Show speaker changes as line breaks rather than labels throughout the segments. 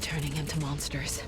Turning into monsters.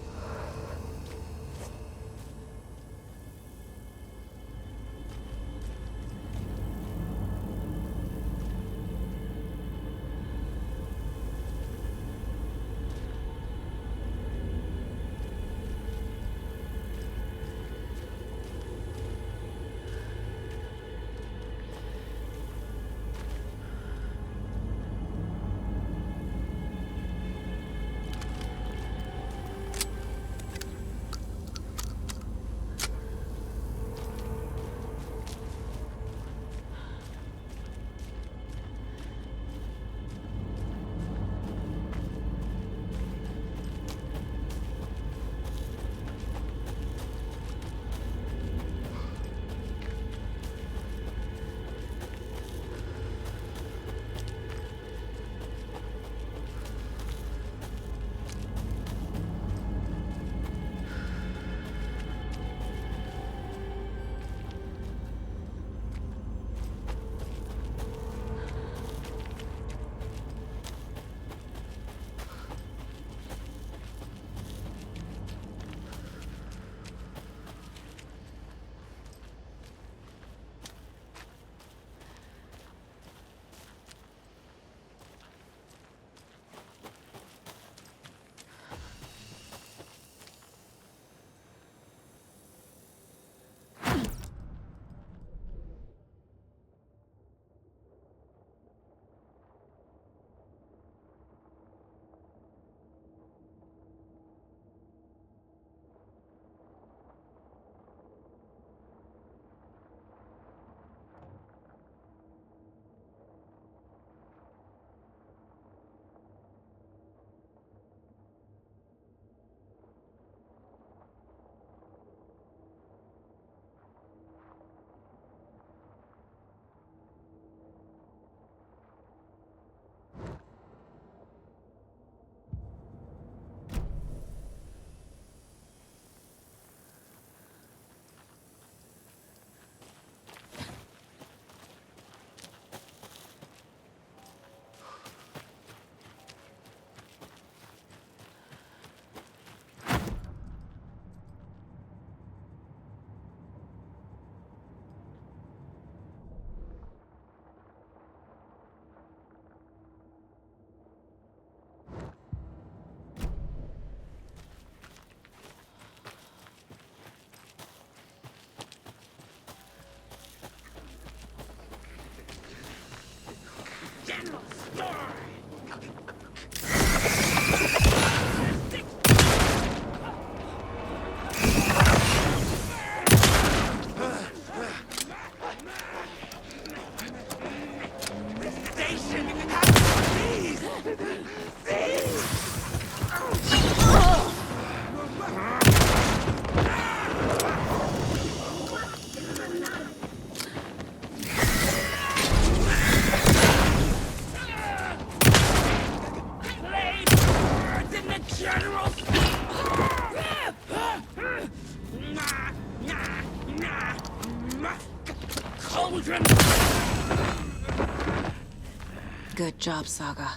Good job, Saga.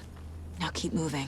Now keep moving.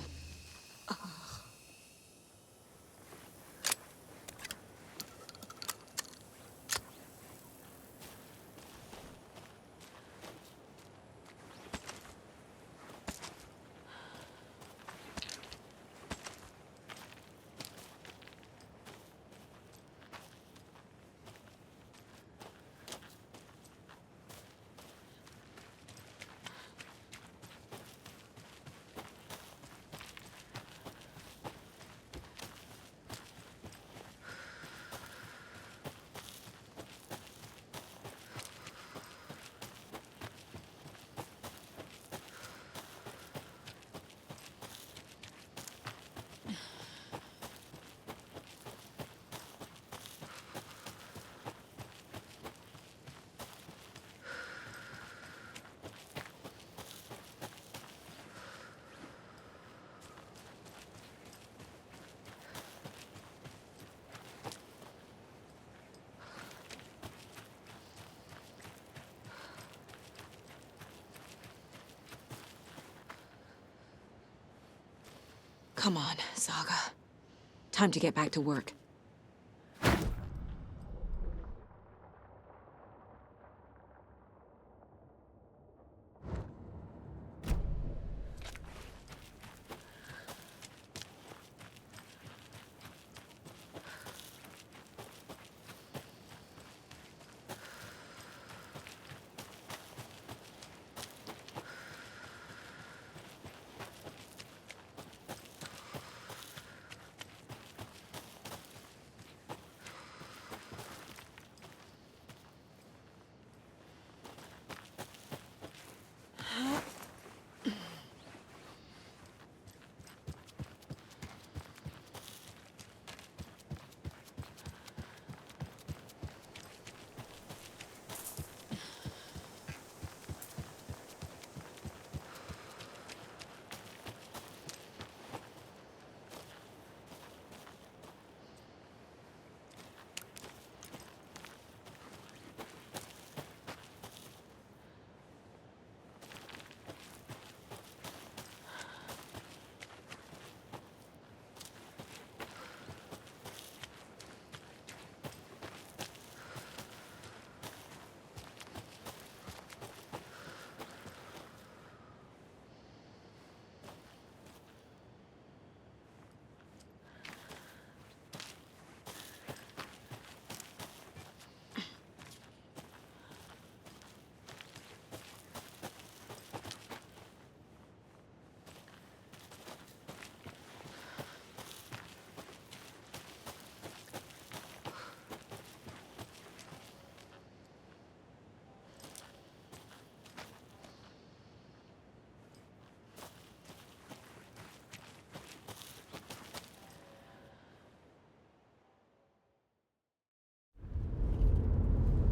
Come on, Saga. Time to get back to work.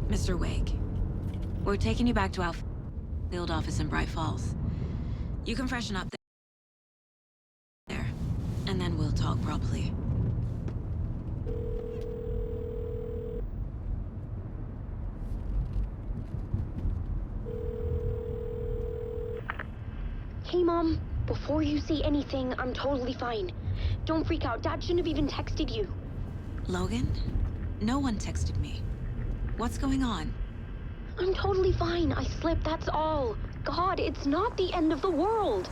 Mr. Wake, we're taking you back to our field office in Bright Falls. You can freshen up there, and then we'll talk properly.
Hey, Mom. Before you say anything, I'm totally fine. Don't freak out. Dad shouldn't have even texted you.
Logan? No one texted me. What's going on?
I'm totally fine. I slipped, that's all. God, it's not the end of the world.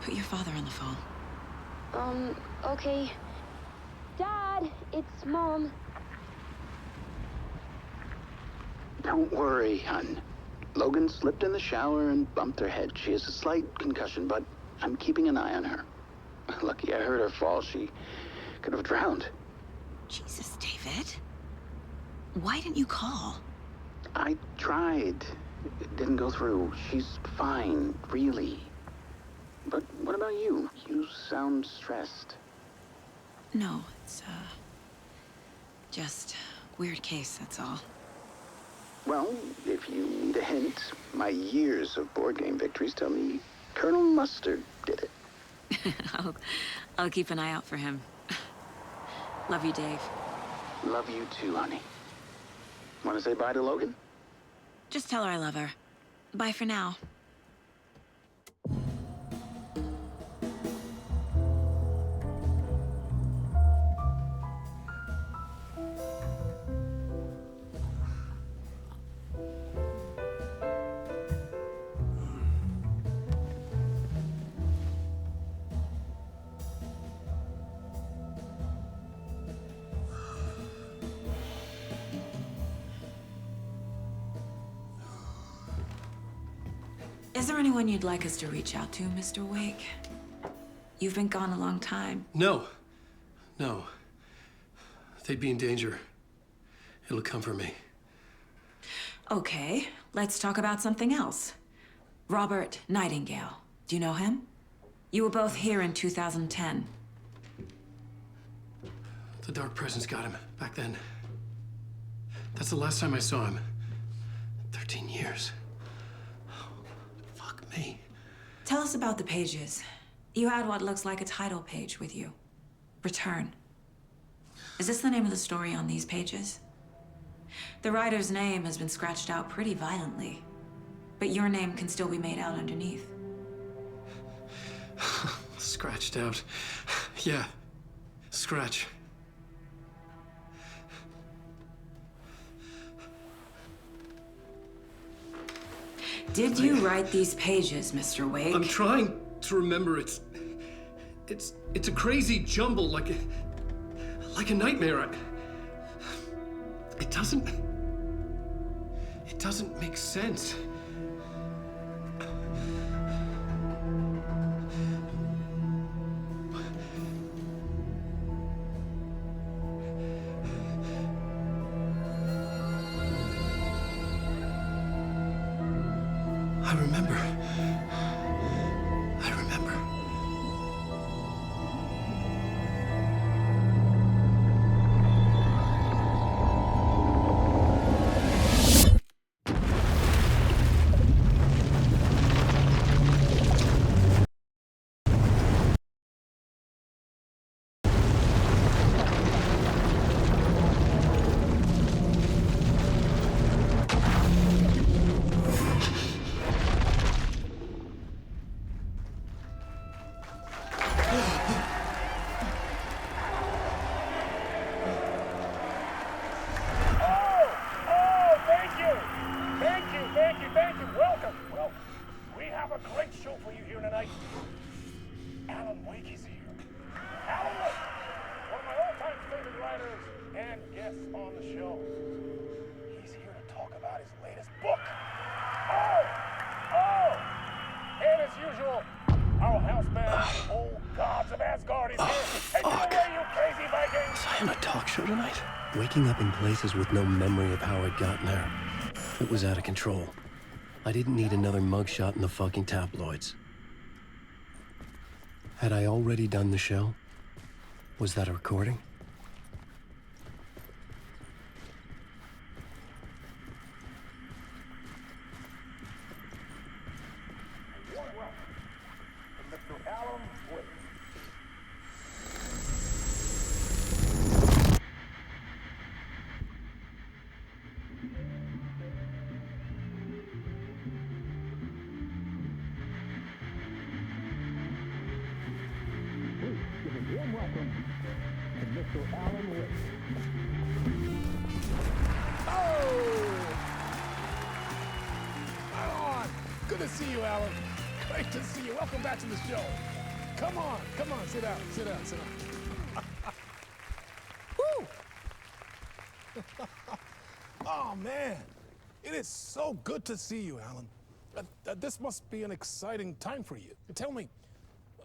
Put your father on the phone.
Okay. Dad, it's Mom.
Don't worry, hon. Logan slipped in the shower and bumped her head. She has a slight concussion, but I'm keeping an eye on her. Lucky I heard her fall. She could have drowned.
Jesus, David. Why didn't you call?
I tried. It didn't go through. She's fine, really. But what about you? You sound stressed.
No, it's, just weird case, that's all.
Well, if you need a hint, my years of board game victories tell me Colonel Mustard did it.
I'll keep an eye out for him. Love you, Dave.
Love you too, honey. Want to say bye to Logan?
Just tell her I love her. Bye for now. Is there anyone you'd like us to reach out to, Mr. Wake? You've been gone a long time.
No. They'd be in danger. It'll come for me.
Okay, let's talk about something else. Robert Nightingale. Do you know him? You were both here in 2010.
The Dark Presence got him back then. That's the last time I saw him. 13 years. Fuck me.
Tell us about the pages. You had what looks like a title page with you. Return. Is this the name of the story on these pages? The writer's name has been scratched out pretty violently, but your name can still be made out underneath.
scratched out. Yeah, scratch.
Did you write these pages, Mr. Wake?
I'm trying to remember. It's a crazy jumble, like a nightmare. It doesn't make sense. I remember.
Waking up in places with no memory of how I'd gotten there. It was out of control. I didn't need another mugshot in the fucking tabloids. Had I already done the show? Was that a recording?
Good to see you, Alan. Great to see you. Welcome back to the show. Come on, sit down. Woo! Oh, man. It is so good to see you, Alan. This must be an exciting time for you. Tell me,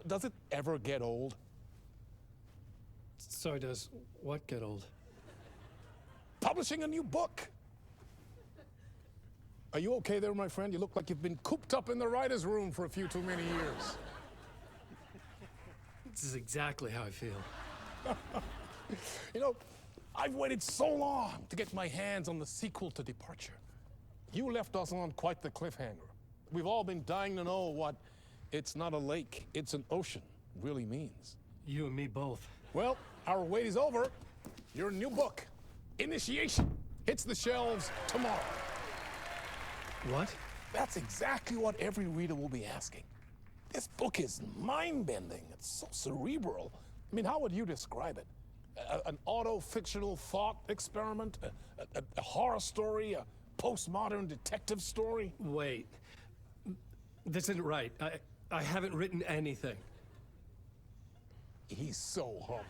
does it ever get old?
Sorry, does what get old?
Publishing a new book. Are you okay there, my friend? You look like you've been cooped up in the writer's room for a few too many years.
This is exactly how I feel.
You know, I've waited so long to get my hands on the sequel to Departure. You left us on quite the cliffhanger. We've all been dying to know what "it's not a lake, it's an ocean" really means.
You and me both.
Well, our wait is over. Your new book, Initiation, hits the shelves tomorrow.
What?
That's exactly what every reader will be asking. This book is mind-bending. It's so cerebral. I mean, how would you describe it? An auto-fictional thought experiment? A horror story? A postmodern detective story?
Wait. This isn't right. I haven't written anything.
He's so humble.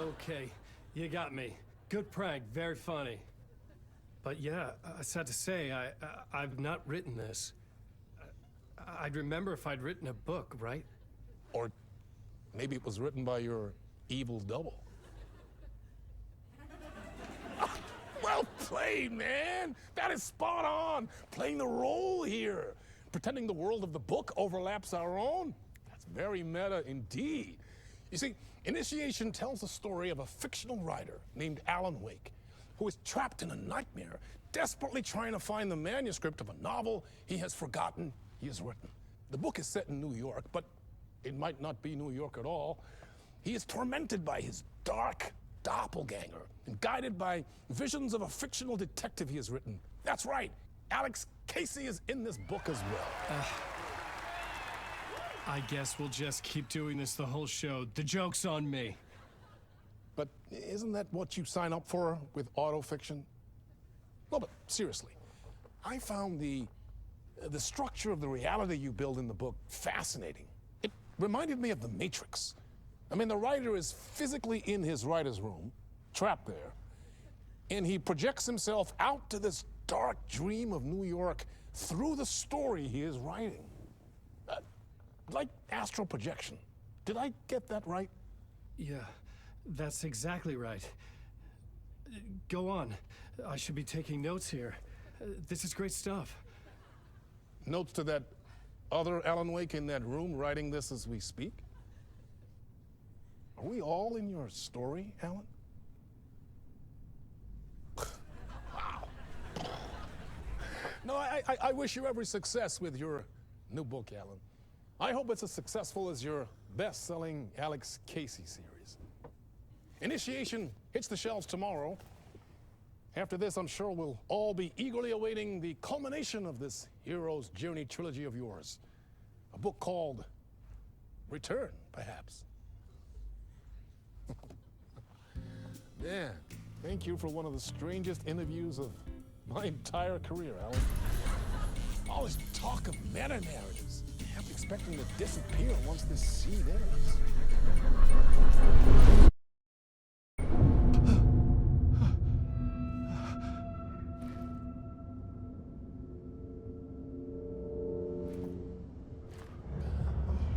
Okay, you got me. Good prank, very funny. But yeah, sad to say, I've not written this. I'd remember if I'd written a book, right?
Or maybe it was written by your evil double. Well played, man! That is spot on! Playing the role here. Pretending the world of the book overlaps our own. That's very meta indeed. You see, Initiation tells the story of a fictional writer named Alan Wake, who is trapped in a nightmare, desperately trying to find the manuscript of a novel he has forgotten he has written. The book is set in New York, but it might not be New York at all. He is tormented by his dark doppelganger and guided by visions of a fictional detective he has written. That's right, Alex Casey is in this book as well.
I guess we'll just keep doing this the whole show. The joke's on me.
But isn't that what you sign up for with autofiction? No, but seriously, I found the structure of the reality you build in the book fascinating. It reminded me of The Matrix. I mean, the writer is physically in his writer's room, trapped there, and he projects himself out to this dark dream of New York through the story he is writing. Like astral projection. Did I get that right?
Yeah, that's exactly right. Go on. I should be taking notes here. This is great stuff.
Notes to that other Alan Wake in that room writing this as we speak? Are we all in your story, Alan? Wow. No, I wish you every success with your new book, Alan. I hope it's as successful as your best-selling Alex Casey series. Initiation hits the shelves tomorrow. After this, I'm sure we'll all be eagerly awaiting the culmination of this hero's journey trilogy of yours. A book called Return, perhaps. Man, thank you for one of the strangest interviews of my entire career, Alan. All this talk of meta-narratives. I'm expecting to disappear once this seed ends.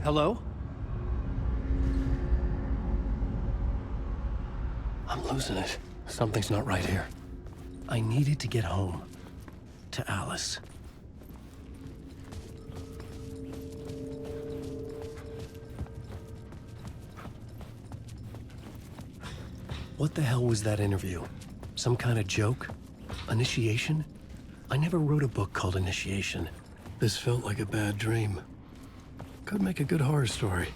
Hello? I'm losing it. Something's not right here. I needed to get home. To Alice. What the hell was that interview? Some kind of joke? Initiation? I never wrote a book called Initiation. This felt like a bad dream. Could make a good horror story.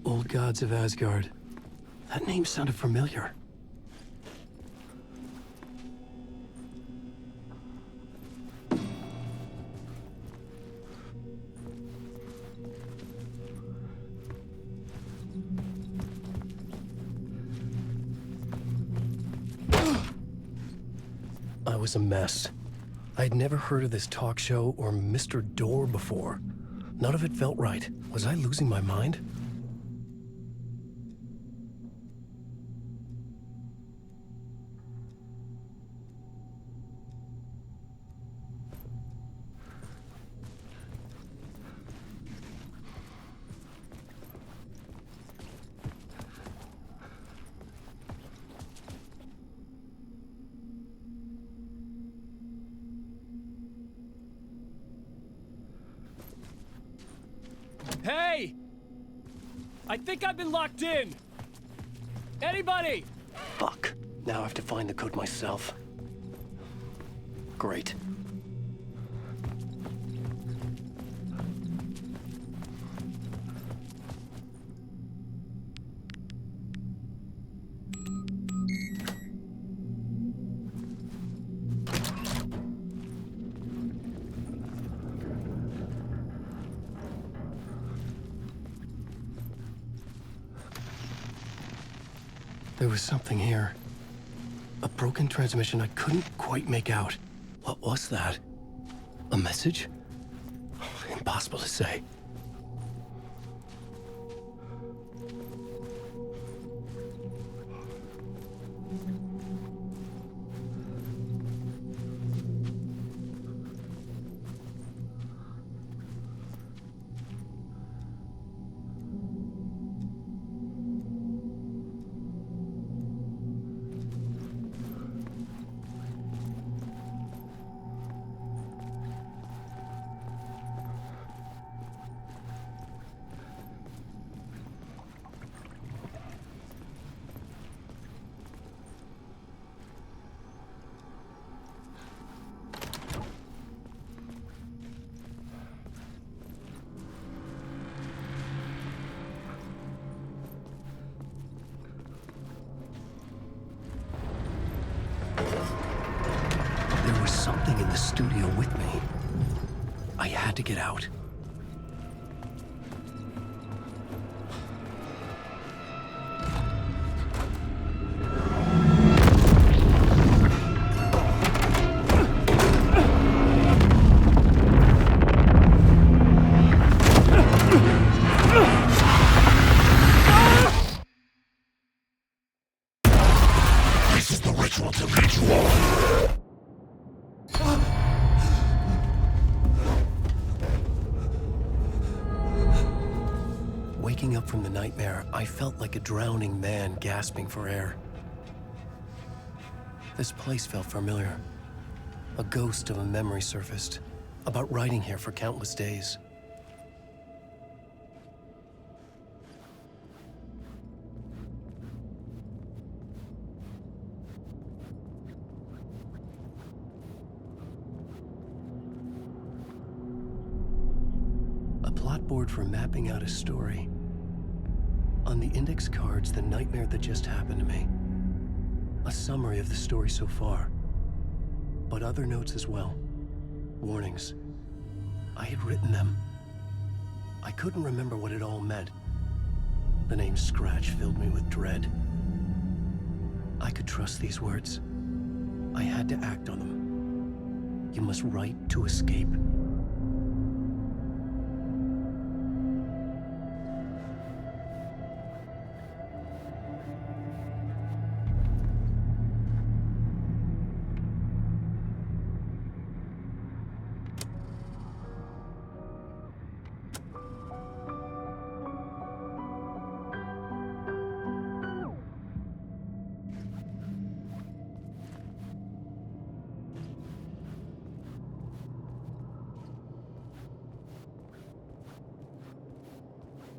Old Gods of Asgard. That name sounded familiar. I was a mess. I'd never heard of this talk show or Mr. Door before. None of it felt right. Was I losing my mind?
Hey! I think I've been locked in! Anybody?
Fuck. Now I have to find the code myself. Great. There was something here. A broken transmission I couldn't quite make out. What was that? A message? Impossible to say. something in the studio with me. I had to get out. Waking up from the nightmare, I felt like a drowning man gasping for air. This place felt familiar. A ghost of a memory surfaced, about writing here for countless days. A plot board for mapping out a story. On the index cards, the nightmare that just happened to me. A summary of the story so far. But other notes as well. Warnings. I had written them. I couldn't remember what it all meant. The name Scratch filled me with dread. I could trust these words. I had to act on them. You must write to escape.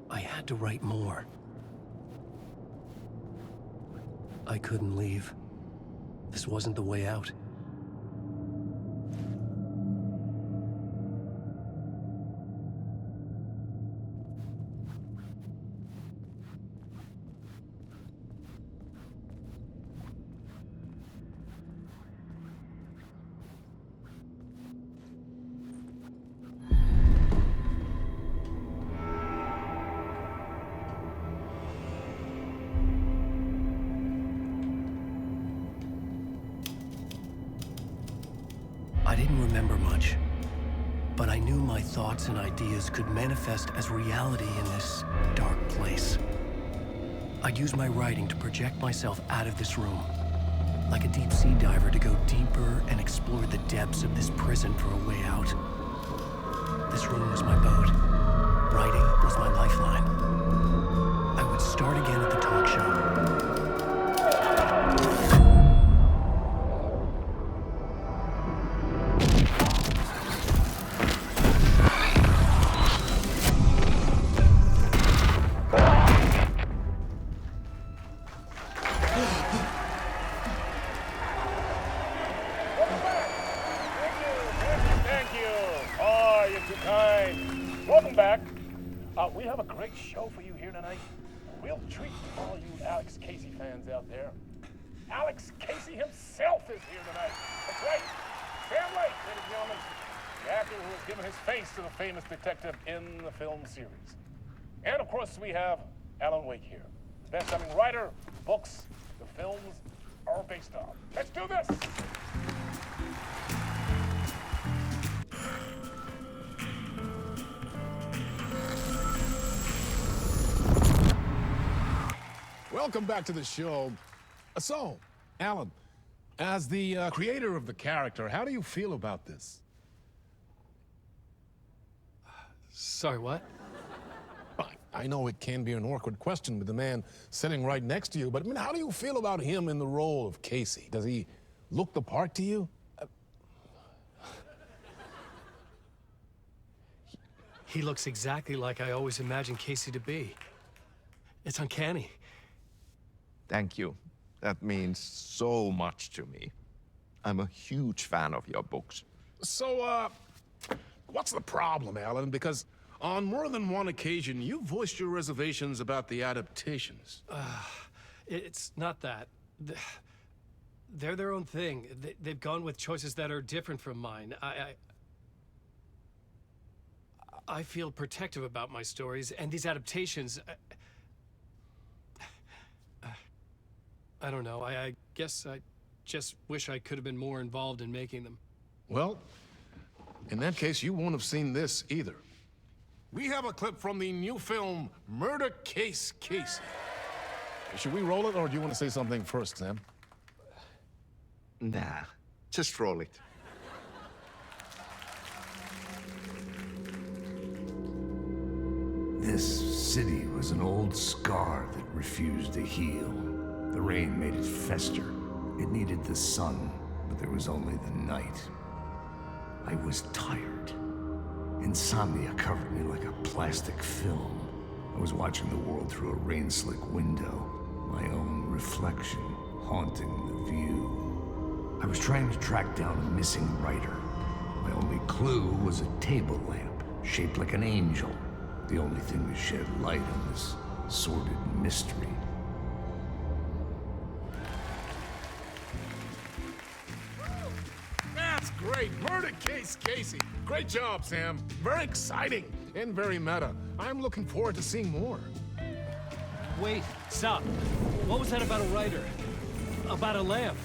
I had to write more. I couldn't leave. This wasn't the way out. I didn't remember much, but I knew my thoughts and ideas could manifest as reality in this dark place. I'd use my writing to project myself out of this room, like a deep-sea diver to go deeper and explore the depths of this prison for a way out. This room was my boat. Writing was my lifeline. I would start again at the talk show.
Welcome back. We have a great show for you here tonight. A real treat for all you Alex Casey fans out there. Alex Casey himself is here tonight. That's right. Sam Lake, ladies and gentlemen, the actor who has given his face to the famous detective in the film series. And of course, we have Alan Wake here, the best-selling writer, books, the films are based on. Let's do this. Welcome back to the show. So, Alan, as the creator of the character, how do you feel about this?
Sorry, what?
I know it can be an awkward question with the man sitting right next to you, but I mean, how do you feel about him in the role of Casey? Does he look the part to you?
He looks exactly like I always imagined Casey to be. It's uncanny.
Thank you. That means so much to me. I'm a huge fan of your books.
So, what's the problem, Alan? Because on more than one occasion, you voiced your reservations about the adaptations.
It's not that. they're their own thing. They've gone with choices that are different from mine. I feel protective about my stories, and these adaptations... I don't know. I guess I just wish I could have been more involved in making them.
Well, in that case, you won't have seen this either. We have a clip from the new film, Murder Case Casey. Should we roll it, or do you want to say something first, Sam?
Nah, just roll it.
This city was an old scar that refused to heal. The rain made it fester. It needed the sun, but there was only the night. I was tired. Insomnia covered me like a plastic film. I was watching the world through a rain-slick window, my own reflection haunting the view. I was trying to track down a missing writer. My only clue was a table lamp, shaped like an angel. The only thing to shed light on this sordid mystery.
That's great! Murder Case Casey! Great job, Sam. Very exciting and very meta. I'm looking forward to seeing more.
Wait, stop. What was that about a writer? About a lamp?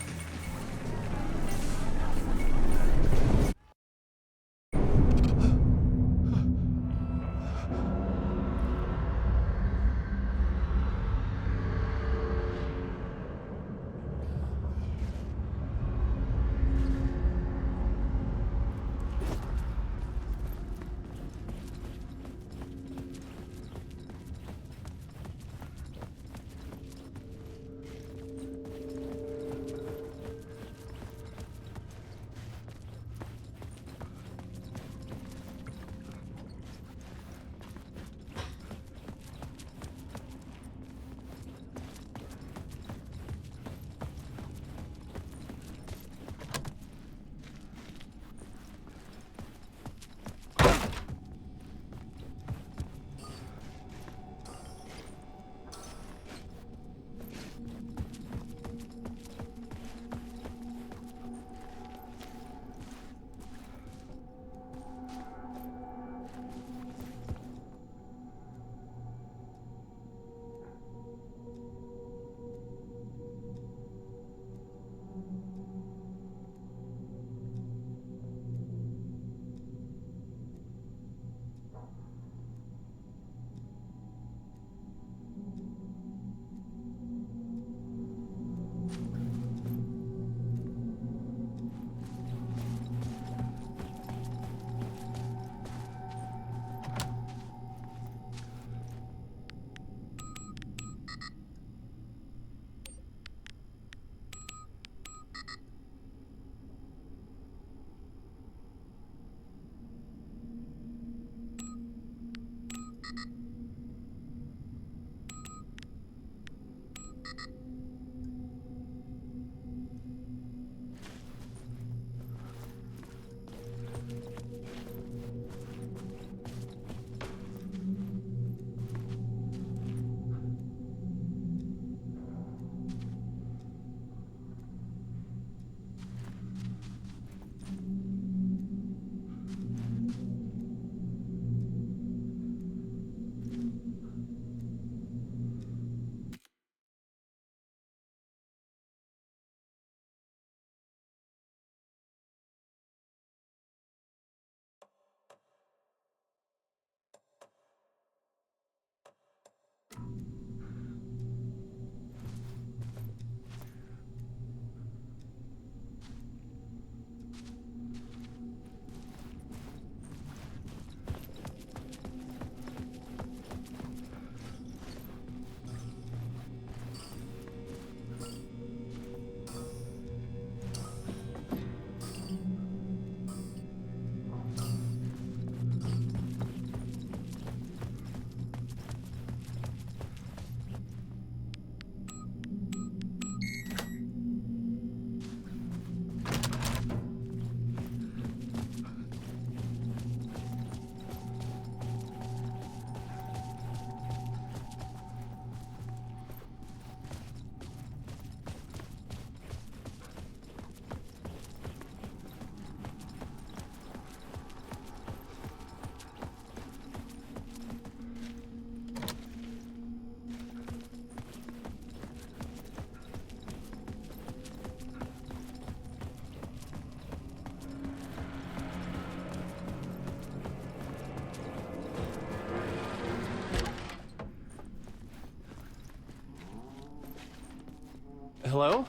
Hello?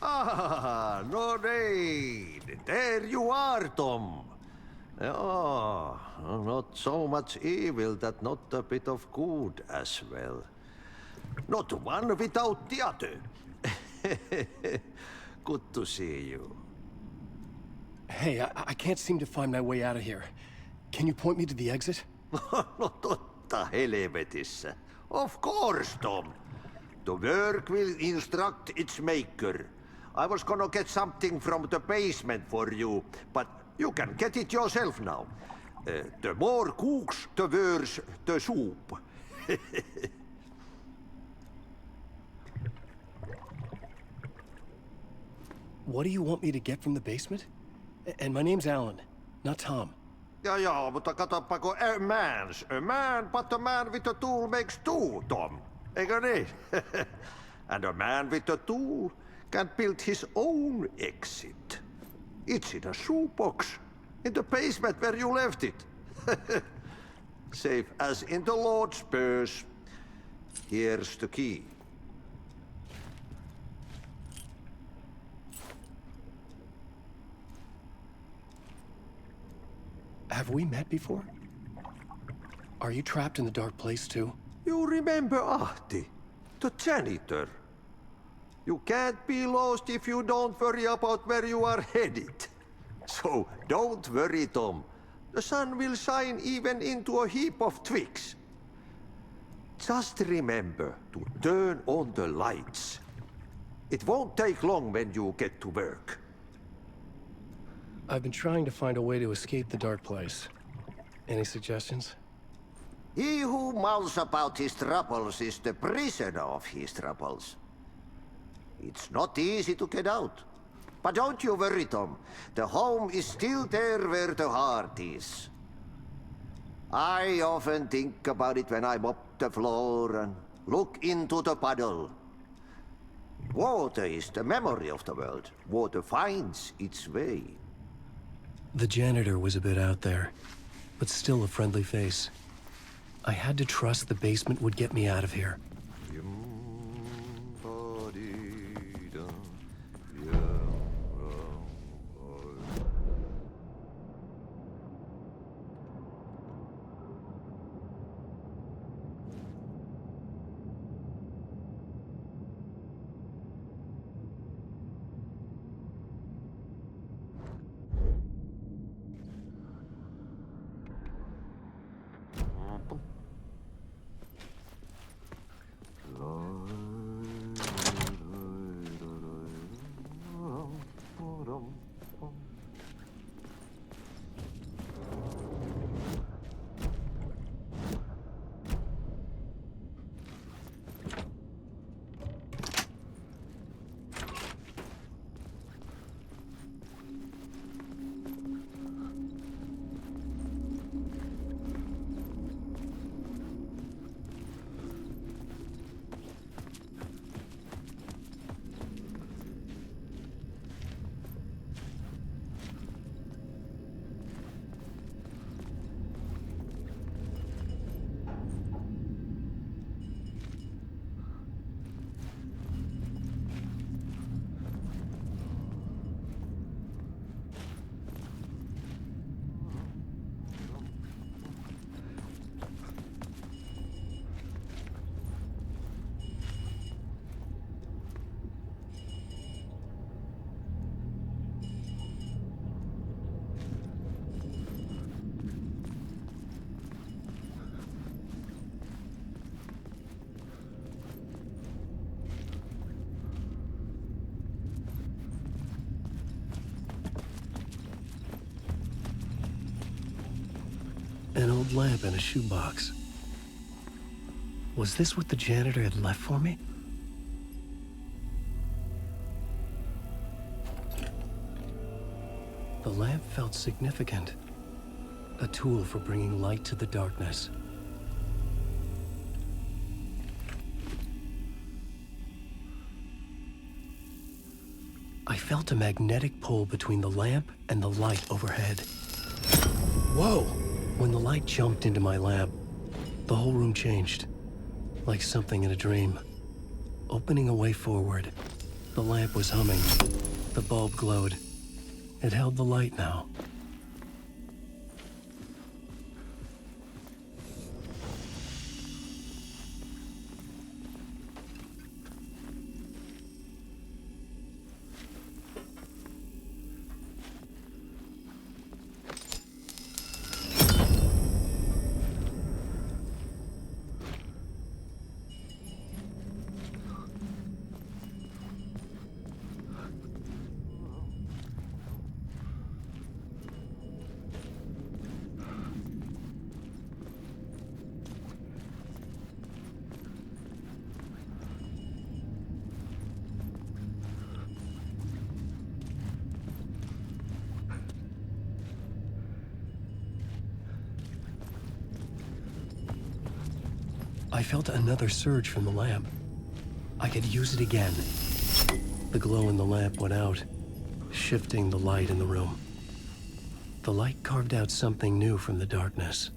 Ah, no need. There you are, Tom. Oh, not so much evil that not a bit of good as well. Not one without the other. Good to see you.
Hey, I can't seem to find my way out of here. Can you point me to the exit?
No totta helvetissä. Of course, Tom. The work will instruct its maker. I was gonna get something from the basement for you, but you can get it yourself now. The more cooks, the worse the soup.
What do you want me to get from the basement? And my name's Alan, not Tom.
Ja, mutta katoppa, kun a man, but a man with a tool makes two, Tom. Eikö niin? And a man with a tool can build his own exit. It's in a shoebox, in the basement where you left it. Safe as in the Lord's purse. Here's the key.
Have we met before? Are you trapped in the dark place too?
You remember Arte, the janitor. You can't be lost if you don't worry about where you are headed. So don't worry, Tom. The sun will shine even into a heap of twigs. Just remember to turn on the lights. It won't take long when you get to work.
I've been trying to find a way to escape the dark place. Any suggestions?
He who mulls about his troubles is the prisoner of his troubles. It's not easy to get out. But don't you worry, Tom. The home is still there where the heart is. I often think about it when I mop the floor and look into the puddle. Water is the memory of the world. Water finds its way.
The janitor was a bit out there, but still a friendly face. I had to trust the basement would get me out of here. old lamp in a shoebox. Was this what the janitor had left for me? The lamp felt significant. A tool for bringing light to the darkness. I felt a magnetic pull between the lamp and the light overhead. Whoa! When the light jumped into my lamp, the whole room changed, like something in a dream. Opening a way forward, the lamp was humming. The bulb glowed. It held the light now. I felt another surge from the lamp. I could use it again. The glow in the lamp went out, shifting the light in the room. The light carved out something new from the darkness.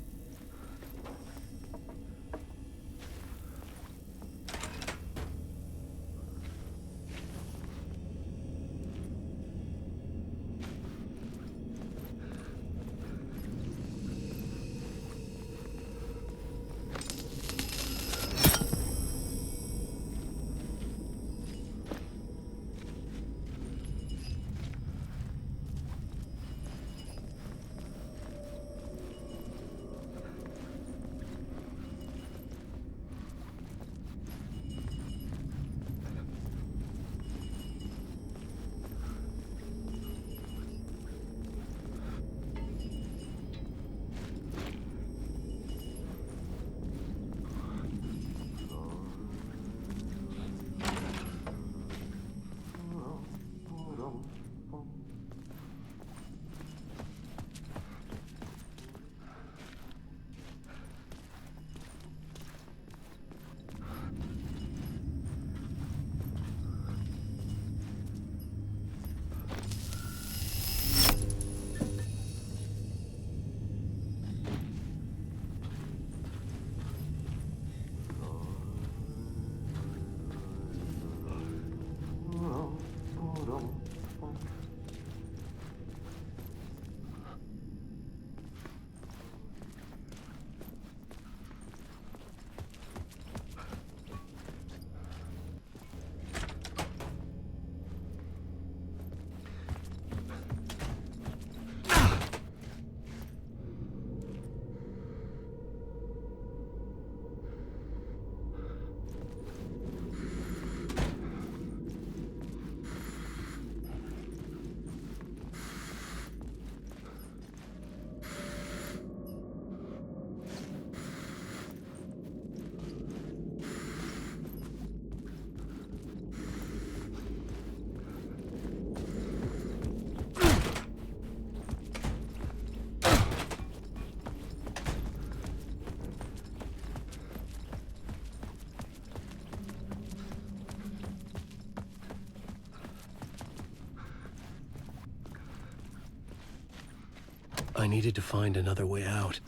I needed to find another way out.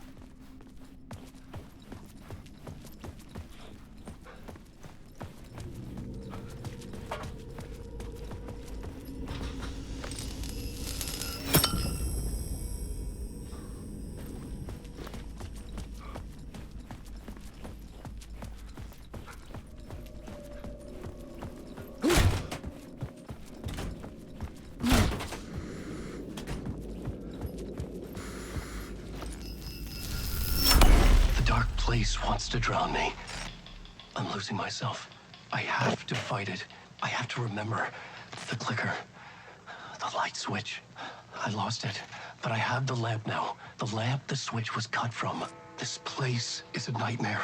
Place wants to drown me. I'm losing myself. I have to fight it. I have to remember. The clicker. The light switch. I lost it. But I have the lamp now. The lamp the switch was cut from. This place is a nightmare.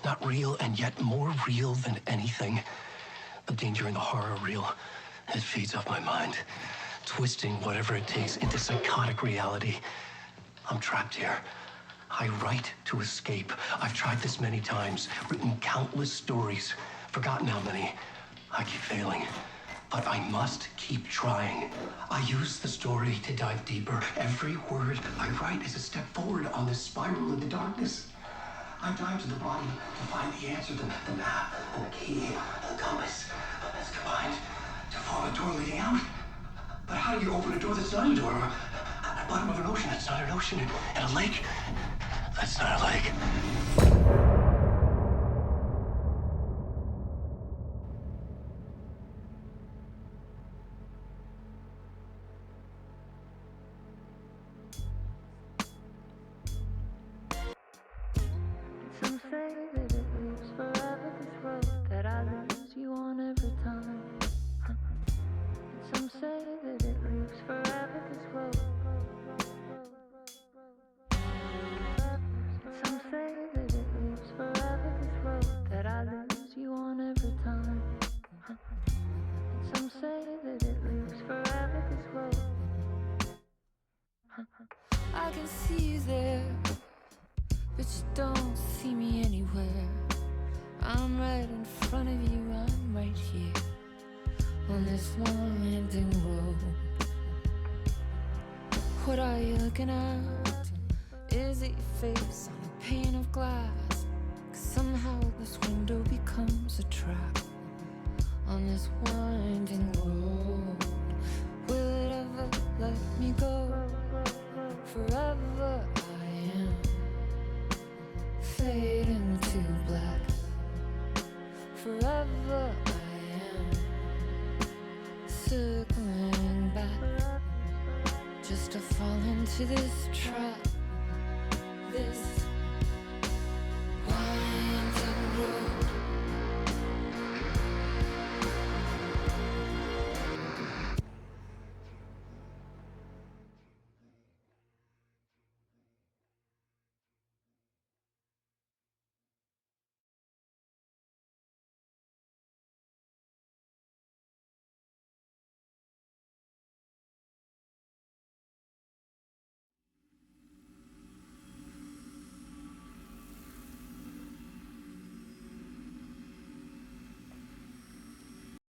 Not real, and yet more real than anything. The danger and the horror real. It feeds off my mind, twisting whatever it takes into psychotic reality. I'm trapped here. I write to escape. I've tried this many times, written countless stories, forgotten how many. I keep failing, but I must keep trying. I use the story to dive deeper. Every word I write is a step forward on this spiral into darkness. I dive to the bottom to find the answer, the map, and the key, and the compass. That's combined to form a door leading out. But how do you open a door that's not a door? At the bottom of an ocean that's not an ocean, and a lake that's not a lake.
Some say that it lives forever, this road that I lose you on every time. Some say that it lives forever, this road. Some say that it lives forever, this road that I lose you on every time. Some say that it lives forever, this road. I can see you there, but you don't see me anywhere. I'm right in front of you, I'm right here on this winding road. What are you looking at? Is it your face on a pane of glass? 'Cause somehow this window becomes a trap on this winding road. Will it ever let me go? Forever I am fading to black. Forever I am circling back, just to fall into this trap.